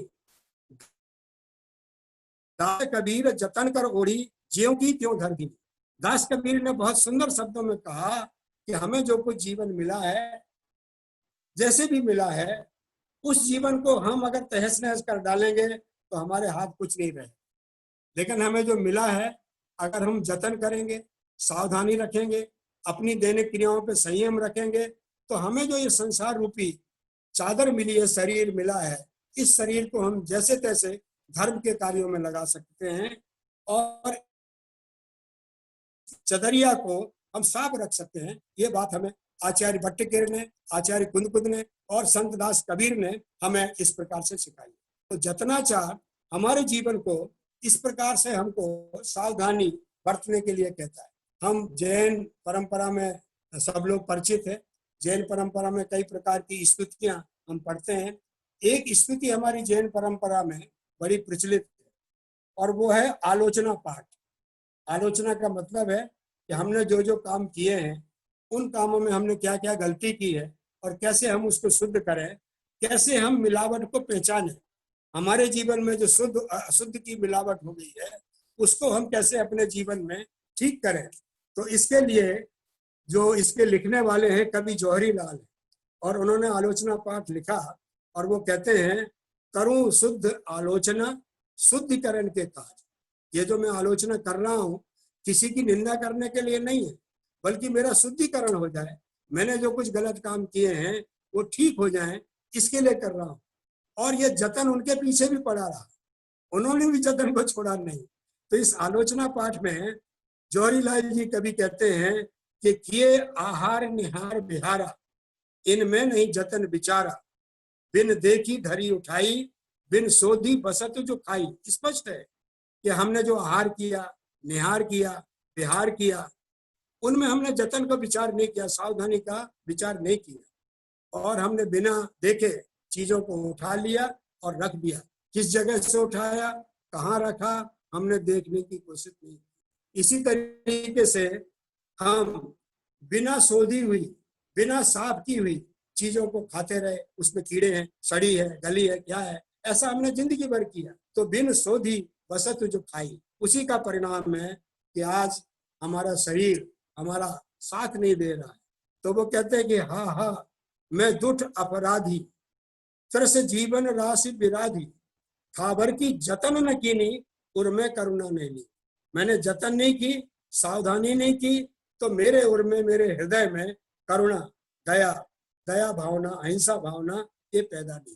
दास कबीर जतन कर ओढ़ी, ज्यों की त्यों धर दी। दास कबीर ने बहुत सुंदर शब्दों में कहा कि हमें जो कुछ जीवन मिला है, जैसे भी मिला है, उस जीवन को हम अगर तहस नहस कर डालेंगे तो हमारे हाथ कुछ नहीं रहे। लेकिन हमें जो मिला है, अगर हम जतन करेंगे, सावधानी रखेंगे, अपनी दैनिक क्रियाओं पे संयम रखेंगे, तो हमें जो ये संसार रूपी चादर मिली है, शरीर मिला है, इस शरीर को हम जैसे तैसे धर्म के कार्यों में लगा सकते हैं और चदरिया को हम साफ रख सकते हैं। ये बात हमें आचार्य भट्टकेर ने, आचार्य कुंद ने और संत दास कबीर ने हमें इस प्रकार से सिखाई। तो जतनाचार हमारे जीवन को इस प्रकार से हमको सावधानी बरतने के लिए कहता है। हम जैन परंपरा में सब लोग परिचित है। जैन परंपरा में कई प्रकार की स्तुतियां हम पढ़ते हैं। एक स्तुति हमारी जैन परंपरा में बड़ी प्रचलित है और वो है आलोचना पाठ। आलोचना का मतलब है कि हमने जो जो काम किए हैं, उन कामों में हमने क्या क्या गलती की है और कैसे हम उसको शुद्ध करें, कैसे हम मिलावट को पहचानें। हमारे जीवन में जो शुद्ध अशुद्ध की मिलावट हो गई है, उसको हम कैसे अपने जीवन में ठीक करें। तो इसके लिए जो इसके लिखने वाले हैं कवि जौहरी लाल, और उन्होंने आलोचना पाठ लिखा और वो कहते हैं, करूं शुद्ध आलोचना शुद्धिकरण के काज। ये जो मैं आलोचना कर रहा हूँ, किसी की निंदा करने के लिए नहीं है, बल्कि मेरा शुद्धिकरण हो जाए, मैंने जो कुछ गलत काम किए हैं वो ठीक हो जाए, इसके लिए कर रहा हूँ। और ये जतन उनके पीछे भी पड़ा रहा, उन्होंने भी जतन को छोड़ा नहीं। तो इस आलोचना पाठ में जौहरी लाल जी कभी कहते हैं कि किए आहार निहार बिहारा, इनमें नहीं जतन विचारा, बिन देखी धरी उठाई, बिन सोधी बसत जो खाई। स्पष्ट है कि हमने जो आहार किया, निहार किया, विहार किया, उनमें हमने जतन का विचार नहीं किया, सावधानी का विचार नहीं किया, और हमने बिना देखे चीजों को उठा लिया और रख दिया। किस जगह से उठाया, कहाँ रखा, हमने देखने की कोशिश नहीं की। इसी तरीके से हम बिना सोधी हुई, बिना साफ की हुई चीजों को खाते रहे, उसमें कीड़े हैं, सड़ी है, गली है, क्या है, ऐसा हमने जिंदगी भर किया। तो बिन सोधी बसत जो खाई, उसी का परिणाम है कि आज हमारा शरीर हमारा साथ नहीं दे रहा है। तो वो कहते हैं कि हा हा मैं दुष्ट अपराधी, त्रस जीवन राशि विराधी, खाबर की जतन न कीनी, उर्मे करुणा नहीं ली। मैंने जतन नहीं की, सावधानी नहीं की, तो मेरे उर्मे, मेरे हृदय में करुणा, दया, दया भावना, अहिंसा भावना ये पैदा नहीं।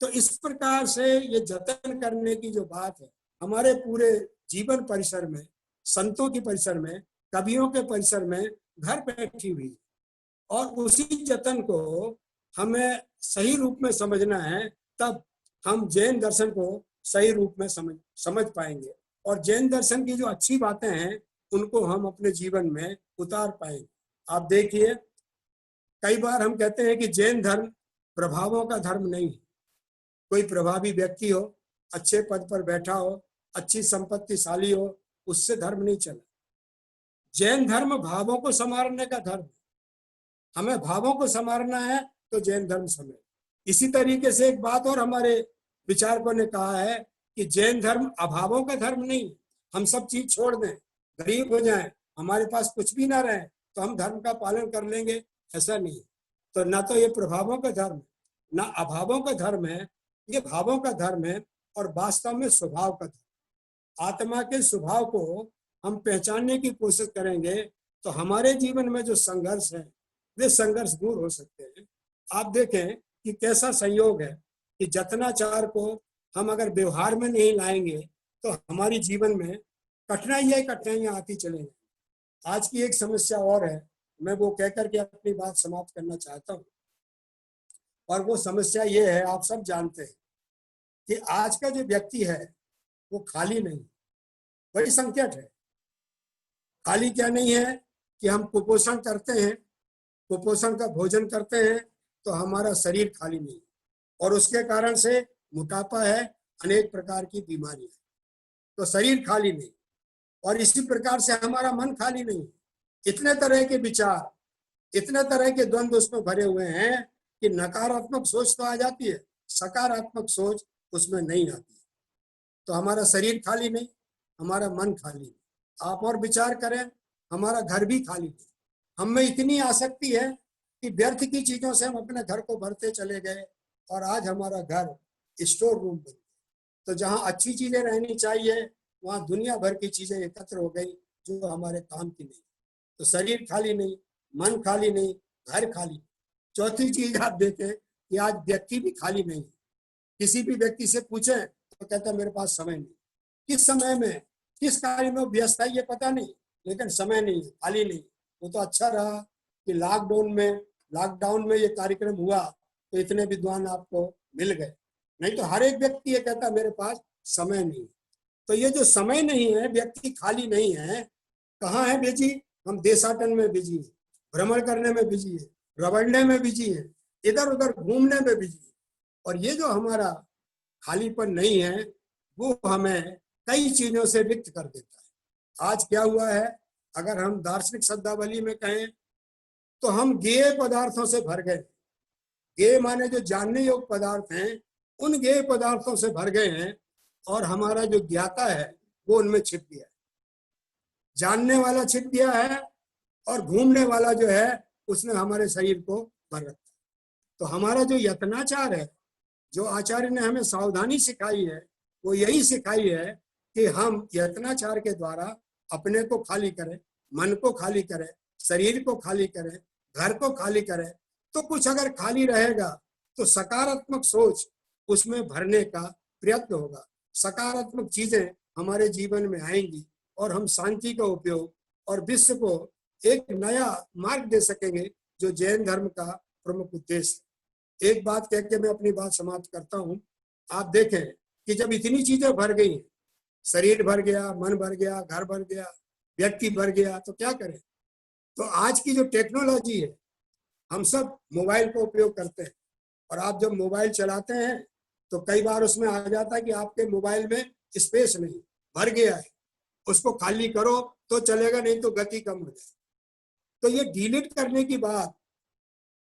तो इस प्रकार से ये जतन करने की जो बात है, हमारे पूरे जीवन परिसर में, संतों के परिसर में, कवियों के परिसर में घर बैठी हुई, और उसी जतन को हमें सही रूप में समझना है, तब हम जैन दर्शन को सही रूप में समझ पाएंगे। और जैन दर्शन की जो अच्छी बातें हैं उनको हम अपने जीवन में उतार पाएंगे। आप देखिए, कई बार हम कहते हैं कि जैन धर्म प्रभावों का धर्म नहीं है। कोई प्रभावी व्यक्ति हो, अच्छे पद पर बैठा हो, अच्छी संपत्तिशाली हो, उससे धर्म नहीं चला। जैन धर्म भावों को संवारने का धर्म है। हमें भावों को संवारना है तो जैन धर्म समय। इसी तरीके से एक बात और हमारे विचारकों ने कहा है कि जैन धर्म अभावों का धर्म नहीं। हम सब चीज छोड़ दें, गरीब हो जाएं, हमारे पास कुछ भी ना रहे तो हम धर्म का पालन कर लेंगे, ऐसा नहीं। तो ना तो ये प्रभावों का धर्म, ना अभावों का धर्म है, ये भावों का धर्म है और वास्तव में स्वभाव का धर्म। आत्मा के स्वभाव को हम पहचानने की कोशिश करेंगे तो हमारे जीवन में जो संघर्ष है वे संघर्ष दूर हो सकते हैं। आप देखें कि कैसा संयोग है कि जतनाचार को हम अगर व्यवहार में नहीं लाएंगे तो हमारी जीवन में कठिनाइयां आती चलेंगी। आज की एक समस्या और है, मैं वो कहकर के अपनी बात समाप्त करना चाहता हूँ। और वो समस्या ये है, आप सब जानते हैं कि आज का जो व्यक्ति है वो खाली नहीं, बड़ी संकट है। खाली क्या नहीं है कि हम कुपोषण करते हैं, कुपोषण का भोजन करते हैं तो हमारा शरीर खाली नहीं, और उसके कारण से मोटापा है, अनेक प्रकार की बीमारियां, तो शरीर खाली नहीं। और इसी प्रकार से हमारा मन खाली नहीं। इतने तरह के विचार, इतने तरह के द्वंद्व उसमें भरे हुए हैं कि नकारात्मक सोच तो आ जाती है, सकारात्मक सोच उसमें नहीं आती। तो हमारा शरीर खाली नहीं, हमारा मन खाली नहीं। आप और विचार करें, हमारा घर भी खाली नहीं। हम में इतनी आसक्ति है कि व्यर्थ की चीजों से हम अपने घर को भरते चले गए और आज हमारा घर स्टोर रूम बन गया। तो जहाँ अच्छी चीजें रहनी चाहिए वहाँ दुनिया भर की चीजें एकत्र हो गई जो हमारे काम की नहीं। तो शरीर खाली नहीं, मन खाली नहीं, घर खाली। चौथी चीज आप देखें कि आज व्यक्ति भी खाली नहीं। किसी भी व्यक्ति से पूछें तो कहता है मेरे पास समय नहीं। किस समय में, किस कार्य में व्यस्त है ये पता नहीं, लेकिन समय नहीं है, खाली नहीं। वो तो अच्छा रहा कि लॉकडाउन में ये कार्यक्रम हुआ तो इतने विद्वान आपको मिल गए, नहीं तो हर एक व्यक्ति ये कहता मेरे पास समय नहीं। तो ये जो समय नहीं है, व्यक्ति खाली नहीं है, कहाँ है बिजी? हम देशाटन में बिजी है, भ्रमण करने में बिजी है, रगड़ने में बिजी है, इधर उधर घूमने में बिजी है। और ये जो हमारा खालीपन नहीं है वो हमें कई चीजों से रिक्त कर देता है। आज क्या हुआ है, अगर हम दार्शनिक शब्दावली में कहें तो हम गेय पदार्थों से भर गए। गेय माने जो जानने योग्य पदार्थ हैं, उन गेय पदार्थों से भर गए हैं और हमारा जो ज्ञाता है वो उनमें छिप गया है। जानने वाला छिप गया है और घूमने वाला जो है उसने हमारे शरीर को भर रखा। तो हमारा जो यत्नाचार है, जो आचार्य ने हमें सावधानी सिखाई है, वो यही सिखाई है कि हम यत्नाचार के द्वारा अपने को खाली करें, मन को खाली करें, शरीर को खाली करें, घर को खाली करें। तो कुछ अगर खाली रहेगा तो सकारात्मक सोच उसमें भरने का प्रयत्न होगा, सकारात्मक चीजें हमारे जीवन में आएंगी और हम शांति का उपयोग और विश्व को एक नया मार्ग दे सकेंगे, जो जैन धर्म का प्रमुख उद्देश्य है। एक बात कह के मैं अपनी बात समाप्त करता हूँ। आप देखें कि जब इतनी चीजें भर गई, शरीर भर गया, मन भर गया, घर भर गया, व्यक्ति भर गया, तो क्या करें? तो आज की जो टेक्नोलॉजी है, हम सब मोबाइल का उपयोग करते हैं, और आप जब मोबाइल चलाते हैं तो कई बार उसमें आ जाता है कि आपके मोबाइल में स्पेस नहीं, भर गया है, उसको खाली करो तो चलेगा, नहीं तो गति कम हो जाए। तो ये डिलीट करने की बात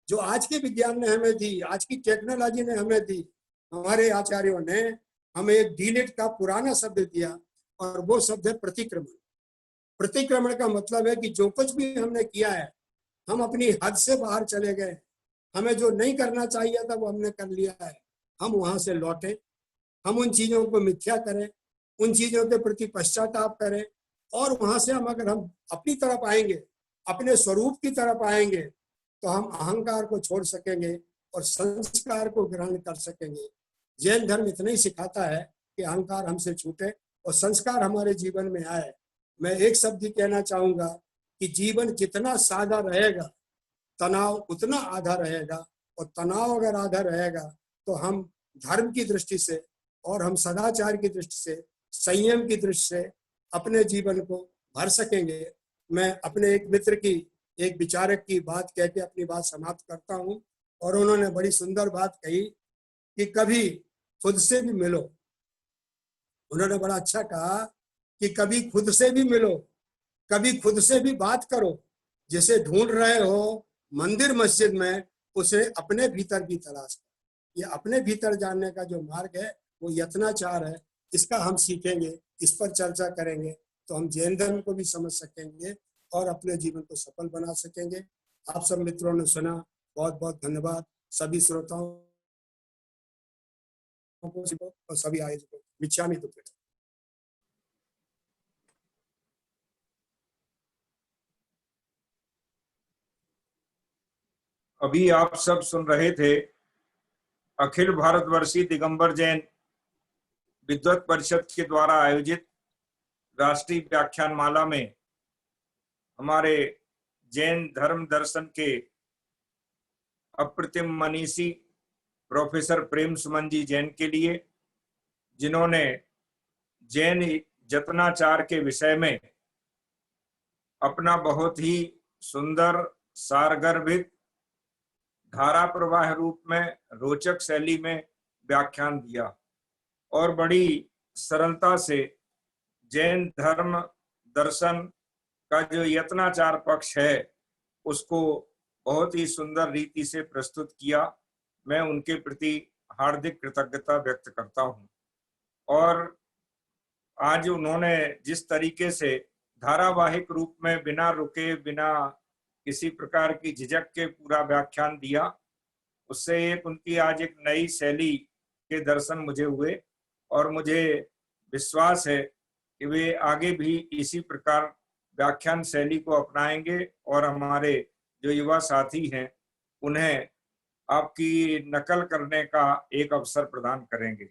जो आज के विज्ञान ने हमें दी, आज की टेक्नोलॉजी ने हमें दी, हमारे आचार्यों ने हमें एक डिलीट का पुराना शब्द दिया, और वो शब्द है प्रतिक्रमण। प्रतिक्रमण का मतलब है कि जो कुछ भी हमने किया है, हम अपनी हद से बाहर चले गए, हमें जो नहीं करना चाहिए था वो हमने कर लिया है, हम वहां से लौटे, हम उन चीजों को मिथ्या करें, उन चीजों के प्रति पश्चाताप करें, और वहां से अगर हम अपनी तरफ आएंगे, अपने स्वरूप की तरफ आएंगे, तो हम अहंकार को छोड़ सकेंगे और संस्कार को ग्रहण कर सकेंगे। जैन धर्म इतना ही सिखाता है कि अहंकार हमसे छूटे और संस्कार हमारे जीवन में आए। मैं एक शब्द ही कहना चाहूंगा कि जीवन जितना सादा रहेगा, तनाव उतना आधा रहेगा, और तनाव अगर आधा रहेगा तो हम धर्म की दृष्टि से और हम सदाचार की दृष्टि से संयम की दृष्टि से अपने जीवन को भर सकेंगे। मैं अपने एक मित्र की, एक विचारक की बात कह के अपनी बात समाप्त करता हूं। और उन्होंने बड़ी सुंदर बात कही कि कभी खुद से भी मिलो। उन्होंने बड़ा अच्छा कहा कि कभी खुद से भी मिलो, कभी खुद से भी बात करो। जिसे ढूंढ रहे हो मंदिर मस्जिद में, उसे अपने भीतर भी तलाश करो। ये अपने भीतर जानने का जो मार्ग है वो यत्नाचार है। इसका हम सीखेंगे, इस पर चर्चा करेंगे तो हम जैन धर्म को भी समझ सकेंगे और अपने जीवन को सफल बना सकेंगे। आप सब मित्रों ने सुना, बहुत बहुत धन्यवाद। सभी श्रोताओं को और सभी आयोजकों को मिच्छामि दुक्कडम। अभी आप सब सुन रहे थे अखिल भारतवर्षीय दिगंबर जैन विद्वत परिषद के द्वारा आयोजित राष्ट्रीय व्याख्यान माला में हमारे जैन धर्म दर्शन के अप्रतिम मनीषी प्रोफेसर प्रेम सुमन जी जैन के लिए, जिन्होंने जैन जतनाचार के विषय में अपना बहुत ही सुंदर, सारगर्भित, धारा प्रवाह रूप में, रोचक शैली में व्याख्यान दिया और बड़ी सरलता से जैन धर्म दर्शन का जो यत्नाचार पक्ष है उसको बहुत ही सुंदर रीति से प्रस्तुत किया। मैं उनके प्रति हार्दिक कृतज्ञता व्यक्त करता हूं। और आज उन्होंने जिस तरीके से धारावाहिक रूप में बिना रुके, बिना किसी प्रकार की झिझक के पूरा व्याख्यान दिया, उससे एक उनकी आज एक नई शैली के दर्शन मुझे हुए और मुझे विश्वास है कि वे आगे भी इसी प्रकार व्याख्यान शैली को अपनाएंगे और हमारे जो युवा साथी हैं उन्हें आपकी नकल करने का एक अवसर प्रदान करेंगे।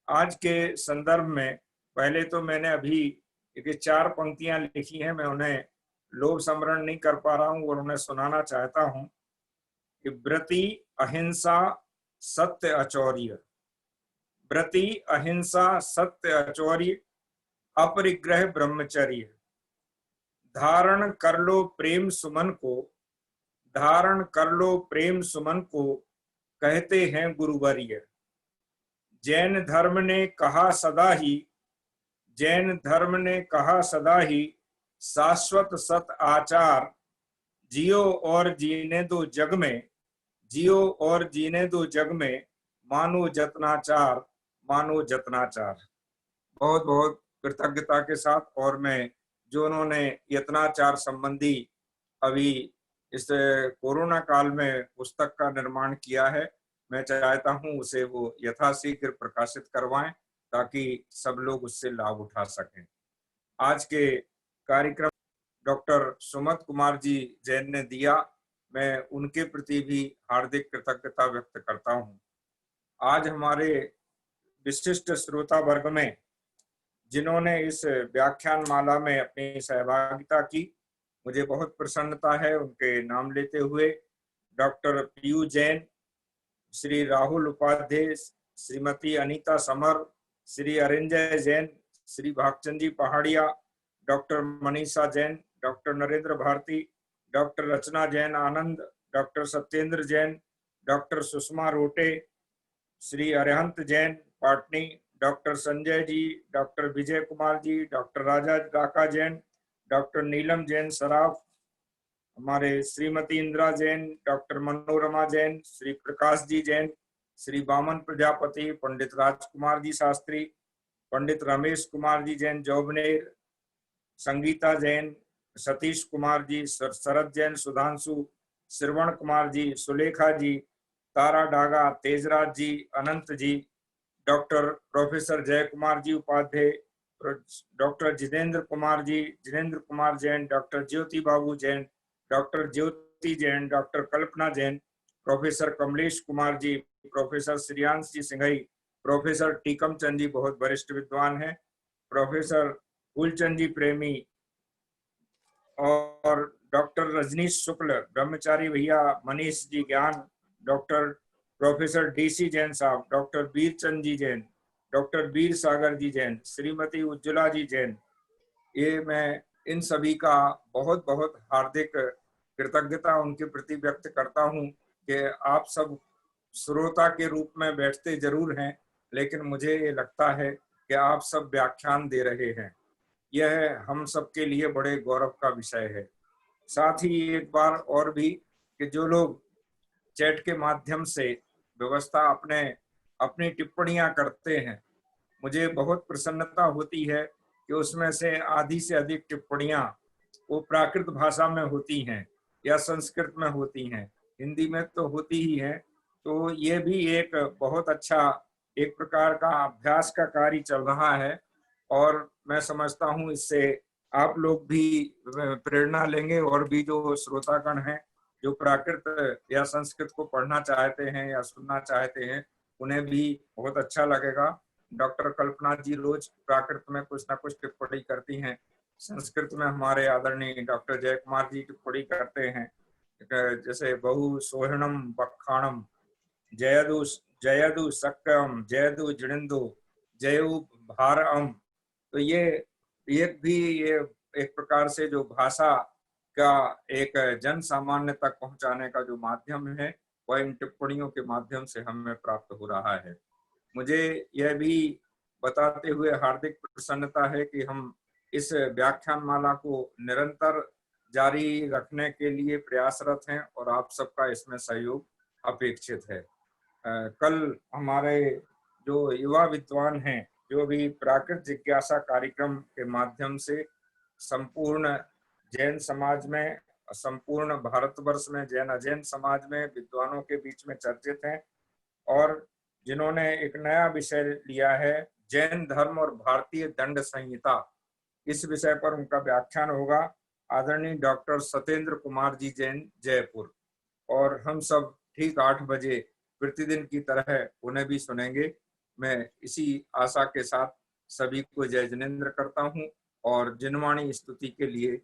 आज के संदर्भ में पहले तो मैंने अभी एक 4 पंक्तियां लिखी हैं, मैं उन्हें लोभ समरण नहीं कर पा रहा हूं और उन्हें सुनाना चाहता हूं कि व्रति अहिंसा सत्य अचौर्य, व्रति अहिंसा सत्य अचौर्य, अपरिग्रह ब्रह्मचर्य, धारण कर लो प्रेम सुमन को, धारण कर लो प्रेम सुमन को, कहते हैं गुरुवर्य। जैन धर्म ने कहा सदा ही, जैन धर्म ने कहा सदा ही, शाश्वत सत आचार, जियो और जीने दो जग में, जियो और जीने दो जग में, मानो जतनाचार, मानो जतनाचार। बहुत बहुत कृतज्ञता के साथ। और मैं जो उन्होंने यत्नाचार संबंधी अभी इस कोरोना काल में पुस्तक का निर्माण किया है, मैं चाहता हूं उसे वो यथाशीघ्र प्रकाशित करवाएं ताकि सब लोग उससे लाभ उठा सकें। आज के कार्यक्रम डॉक्टर सुमत कुमार जी जैन ने दिया, मैं उनके प्रति भी हार्दिक कृतज्ञता व्यक्त करता हूं। आज हमारे विशिष्ट श्रोता वर्ग में जिन्होंने इस व्याख्यान माला में अपनी सहभागिता की, मुझे बहुत प्रसन्नता है उनके नाम लेते हुए। Doctor Piyu Jain, Shri Rahul Upadhyay, Shrimati Anita Samar, Shri Arinjay Jain, Shri Bhagchand ji Pahadia, doctor Manisha Jain, doctor Narendra Bharti, doctor Rachna Jain Anand, doctor Satyendra Jain, doctor Sushma Rote, Shri Arihant Jain Patni, doctor Sanjay ji, doctor Vijay Kumar ji, doctor Raja Daka Jain, doctor Neelam Jain Saraf, हमारे श्रीमती इंदिरा जैन, डॉक्टर मनोरमा जैन, श्री प्रकाश जी जैन, श्री वामन प्रजापति, पंडित राजकुमार जी शास्त्री, पंडित रमेश कुमार जी जैन जौबनेर, संगीता जैन, सतीश कुमार जी, शरद जैन, सुधांशु, श्रवण कुमार जी, सुलेखा जी, तारा डागा, तेजराज जी, अनंत जी, डॉक्टर प्रोफेसर जय कुमार जी उपाध्याय, डॉक्टर जितेंद्र कुमार जी, जिनेन्द्र कुमार जैन, डॉक्टर ज्योति बाबू जैन, डॉक्टर ज्योति जैन, डॉक्टर कल्पना जैन, प्रोफेसर कमलेश कुमार जी, प्रोफेसर श्रियांश जी सिंघई, प्रोफेसर टीकम चंद जी बहुत वरिष्ठ विद्वान हैं, प्रोफेसर फूलचंद जी प्रेमी और डॉक्टर रजनीश शुक्ल, ब्रह्मचारी भैया, मनीष जी ज्ञान, डॉक्टर प्रोफेसर डीसी जैन साहब, डॉक्टर वीरचंद जी जैन, डॉक्टर वीर सागर जी जैन, श्रीमती उज्ज्वला जी जैन, ये मैं इन सभी का बहुत बहुत हार्दिक कृतज्ञता उनके प्रति व्यक्त करता हूं कि आप सब श्रोता के रूप में बैठते जरूर हैं, लेकिन मुझे ये लगता है कि आप सब व्याख्यान दे रहे हैं। यह हम सब के लिए बड़े गौरव का विषय है। साथ ही एक बार और भी कि जो लोग चैट के माध्यम से व्यवस्था अपनी टिप्पणियां करते हैं, मुझे बहुत प्रसन्नता होती है कि उसमें से आधी से अधिक टिप्पणियां वो प्राकृत भाषा में होती हैं या संस्कृत में होती हैं, हिंदी में तो होती ही हैं। तो ये भी एक बहुत अच्छा एक प्रकार का अभ्यास का कार्य चल रहा है और मैं समझता हूँ इससे आप लोग भी प्रेरणा लेंगे और भी जो श्रोतागण हैं जो प्राकृत या संस्कृत को पढ़ना चाहते हैं या सुनना चाहते हैं, उन्हें भी बहुत अच्छा लगेगा। डॉक्टर कल्पना जी रोज प्राकृत में कुछ ना कुछ टिप्पणी करती हैं, संस्कृत में हमारे आदरणीय डॉक्टर जय कुमार जी टिप्पणी करते हैं, जैसे बहु सोहणम बखाणम जयदु जयदु सक्कम जयदु जिणिंदु जयु भारम। तो ये भी ये एक प्रकार से जो भाषा का एक जन सामान्य तक पहुंचाने का जो माध्यम है वह इन टिप्पणियों के माध्यम से हमें प्राप्त हो रहा है। मुझे यह भी बताते हुए हार्दिक प्रसन्नता है कि हम इस व्याख्यान माला को निरंतर जारी रखने के लिए प्रयासरत हैं और आप सबका इसमें सहयोग अपेक्षित है। कल हमारे जो युवा विद्वान हैं जो भी प्राकृत जिज्ञासा कार्यक्रम के माध्यम से संपूर्ण जैन समाज में, संपूर्ण भारतवर्ष में जैन अजैन समाज में विद्वानों के बीच में चर्चित हैं और जिन्होंने एक नया विषय लिया है जैन धर्म और भारतीय दंड संहिता, इस विषय पर उनका व्याख्यान होगा आदरणीय डॉक्टर सत्येंद्र कुमार जी जैन जयपुर। और हम सब ठीक 8 बजे प्रतिदिन की तरह उन्हें भी सुनेंगे। मैं इसी आशा के साथ सभी को जय जिनेंद्र करता हूं और जिनवाणी स्तुति के लिए